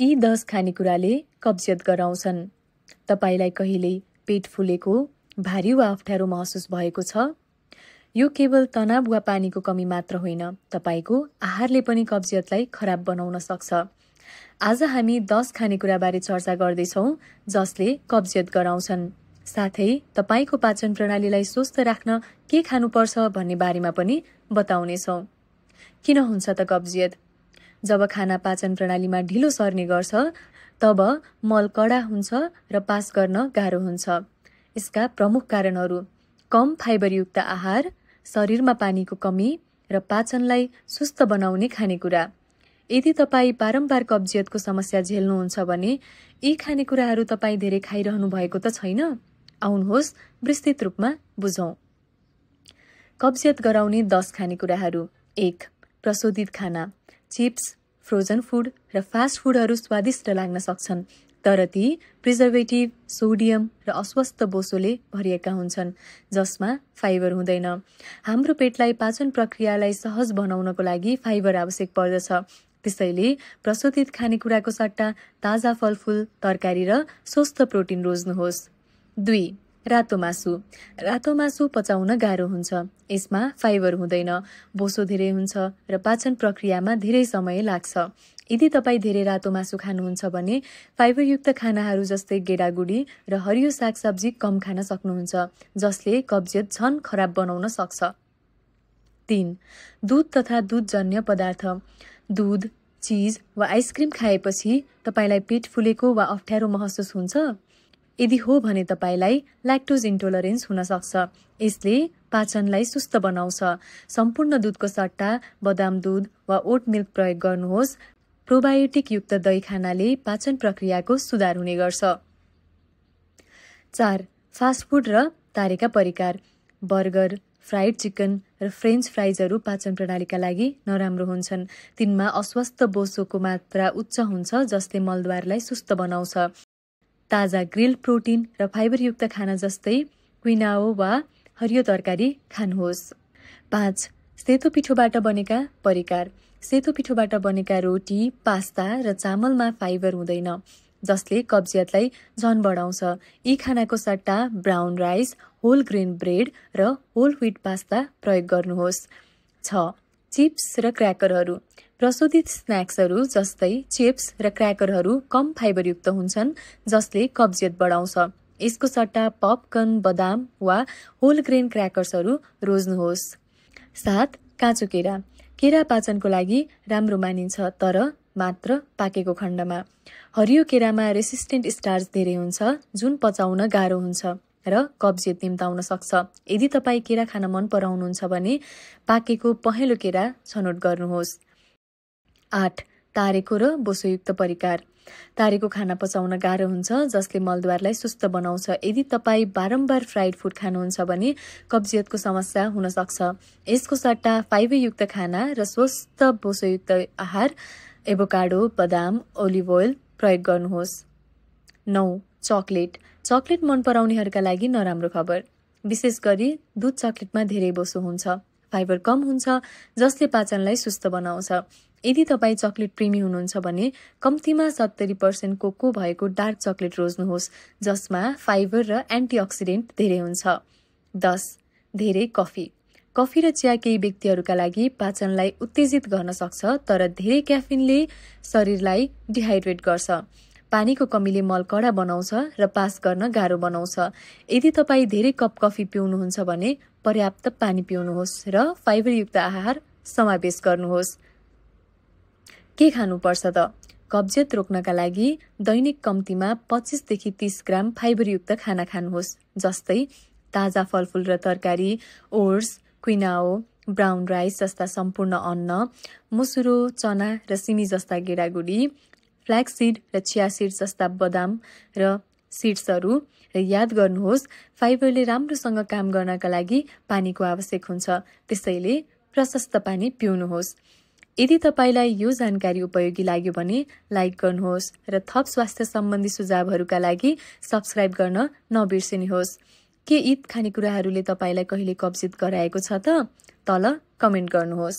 यी 10 खानेकुराले कब्जियत गराउँछन्। तपाईलाई कहिल्यै पेट फुलेको, भारी वा अप्ठ्यारो महसुस भएको छ? यो केवल तनाव वा पानीको कमी मात्र होइन, तपाईको आहारले पनि कब्जियतलाई खराब बनाउन सक्छ। आज हामी 10 खानेकुराबारे चर्चा गर्दैछौँ जसले कब्जियत गराउँछन्। साथै तपाईको पाचन प्रणालीलाई स्वस्थ राख्न के खानुपर्छ भन्ने बारेमा पनि बताउनेछौँ। किन हुन्छ त कब्जियत? जब खाना पाचन प्रणालीमा ढिलो सर्ने गर्छ तब मल कडा हुन्छ र पास गर्न गाह्रो हुन्छ। यसका प्रमुख कारणहरू कम फाइबरयुक्त आहार, शरीरमा पानीको कमी र पाचनलाई सुस्त बनाउने खानेकुरा। यदि तपाईँ बारम्बार कब्जियतको समस्या झेल्नुहुन्छ भने यी खानेकुराहरू तपाईँ धेरै खाइरहनु भएको त छैन? आउनुहोस् विस्तृत रूपमा बुझौं। कब्जियत गराउने 10 खानेकुराहरू। 1. प्रशोधित खाना। चिप्स, फ्रोजन फूड र फास्ट फूडहरू स्वादिष्ट लाग्न सक्छन्, तर ती प्रिजर्भेटिभ, सोडियम र अस्वस्थ बोसोले भरिएका हुन्छन् जसमा फाइबर हुँदैन। हाम्रो पेटलाई पाचन प्रक्रियालाई सहज बनाउनको लागि फाइबर आवश्यक पर्दछ। त्यसैले प्रशोधित खानेकुराको सट्टा ताजा फलफूल, तरकारी र स्वस्थ प्रोटिन रोज्नुहोस्। 2. रातो मासु। रातो मासु पचाउन गाह्रो हुन्छ। यसमा फाइबर हुँदैन, बोसो धेरै हुन्छ र पाचन प्रक्रियामा धेरै समय लाग्छ। यदि तपाईँ धेरै रातो मासु खानुहुन्छ भने फाइबरयुक्त खानाहरू जस्तै गेडागुडी र हरियो सागसब्जी कम खान सक्नुहुन्छ, जसले कब्जियत झन खराब बनाउन सक्छ। 3. दूध तथा दूधजन्य पदार्थ। दूध, चीज वा आइसक्रिम खाएपछि तपाईलाई पेट फुलेको वा अप्ठ्यारो महसुस हुन्छ? यदि हो भने तपाईलाई ल्याक्टोज इन्टोलरेन्स हुन सक्छ। यसले पाचनलाई सुस्त बनाउँछ। सम्पूर्ण दूधको सट्टा बदाम दूध वा ओट मिल्क प्रयोग गर्नुहोस्। प्रोबायोटिक युक्त दही खानाले पाचन प्रक्रियाको सुधार हुने गर्छ। 4. फास्ट फूड र तारेका परिकार। बर्गर, फ्राइड चिकन र फ्रेन्च फ्राइजहरू पाचन प्रणालीका लागि नराम्रो हुन्छन्। तिनमा अस्वस्थ बोसोको मात्रा उच्च हुन्छ जसले मलद्वारलाई सुस्त बनाउँछ। ताजा ग्रिल्ड प्रोटिन र फाइबरयुक्त खाना जस्तै क्विनाओ वा हरियो तरकारी खानुहोस्। 5. सेतो पिठोबाट बनेका परिकार। सेतो पिठोबाट बनेका रोटी, पास्ता र चामलमा फाइबर हुँदैन, जसले कब्जियतलाई झन बढाउँछ। यी खानाको सट्टा brown rice, whole grain bread र होल व्हिट पास्ता प्रयोग गर्नुहोस्। 6. चिप्स र क्र्याकरहरू। प्रशोधित स्न्याक्सहरू जस्तै चिप्स र क्र्याकरहरू कम फाइबरयुक्त हुन्छन् जसले कब्जियत बढाउँछ। यसको सट्टा पपकर्न, बदाम वा होल ग्रेन क्र्याकर्सहरू रोज्नुहोस्। 7. काँचो केरा। केरा पाचनको लागि राम्रो मानिन्छ, तर मात्र पाकेको खण्डमा। हरियो केरामा रेसिस्टेन्ट स्टार्च धेरै हुन्छ जुन पचाउन गाह्रो हुन्छ र कब्जियत निम्ताउन सक्छ। यदि तपाईँ केरा खान मन पराउनुहुन्छ भने पाकेको पहेँलो केरा छनौट गर्नुहोस्। 8. तारेको र बोसोयुक्त परिकार। तारेको खाना पचाउन गाह्रो हुन्छ जसले मलद्वारलाई सुस्त बनाउँछ। यदि तपाईँ बारम्बार फ्राइड फूड खानुहुन्छ भने कब्जियतको समस्या हुन सक्छ। यसको सट्टा फाइबरयुक्त खाना र स्वस्थ बोसोयुक्त आहार, एभोकाडो, बदाम, ओलिभ ओइल प्रयोग गर्नुहोस्। 9. चकलेट। चकलेट मन पराउनेहरूका लागि नराम्रो खबर। विशेष गरी दुध चकलेटमा धेरै बोसो हुन्छ, फाइबर कम हुन्छ जसले पाचनलाई सुस्त बनाउँछ। यदि तपाईँ चकलेट प्रेमी हुनुहुन्छ भने कम्तीमा 70% कोको भएको डार्क चकलेट रोज्नुहोस् जसमा फाइबर र एन्टिअक्सिडेन्ट धेरै हुन्छ। 10. धेरै कफी। कफी र चिया केही व्यक्तिहरूका लागि पाचनलाई उत्तेजित गर्न सक्छ, तर धेरै क्याफिनले शरीरलाई डिहाइड्रेट गर्छ। पानीको कमीले मल कडा बनाउँछ र पास गर्न गाह्रो बनाउँछ। यदि तपाईँ धेरै कप कफी पिउनुहुन्छ भने पर्याप्त पानी पिउनुहोस् र फाइबरयुक्त आहार समावेश गर्नुहोस्। के खानुपर्छ त? कब्जियत रोक्नका लागि दैनिक कम्तीमा 25 देखि 30 ग्राम फाइबरयुक्त खाना खानुहोस्, जस्तै ताजा फलफूल र तरकारी, ओट्स, क्विनाओ, ब्राउन राइस जस्ता सम्पूर्ण अन्न, मुसुरो, चना र सिमी जस्ता गेडागुडी, फ्ल्याक्सीड र चिया सीड्स जस्ता बदाम र सीड्सहरू। र याद गर्नुहोस्, फाइबरले राम्रोसँग काम गर्नका लागि पानीको आवश्यक हुन्छ, त्यसैले प्रशस्त पानी पिउनुहोस्। यदि तपाईलाई यो जानकारी उपयोगी लाग्यो भने लाइक गर्नुहोस् र थप स्वास्थ्य सम्बन्धी सुझावहरूका लागि सब्स्क्राइब गर्न नबिर्सनुहोस्। के यी खानेकुराहरूले तपाईलाई कहिले कब्जियत गराएको छ त? तल कमेन्ट गर्नुहोस्।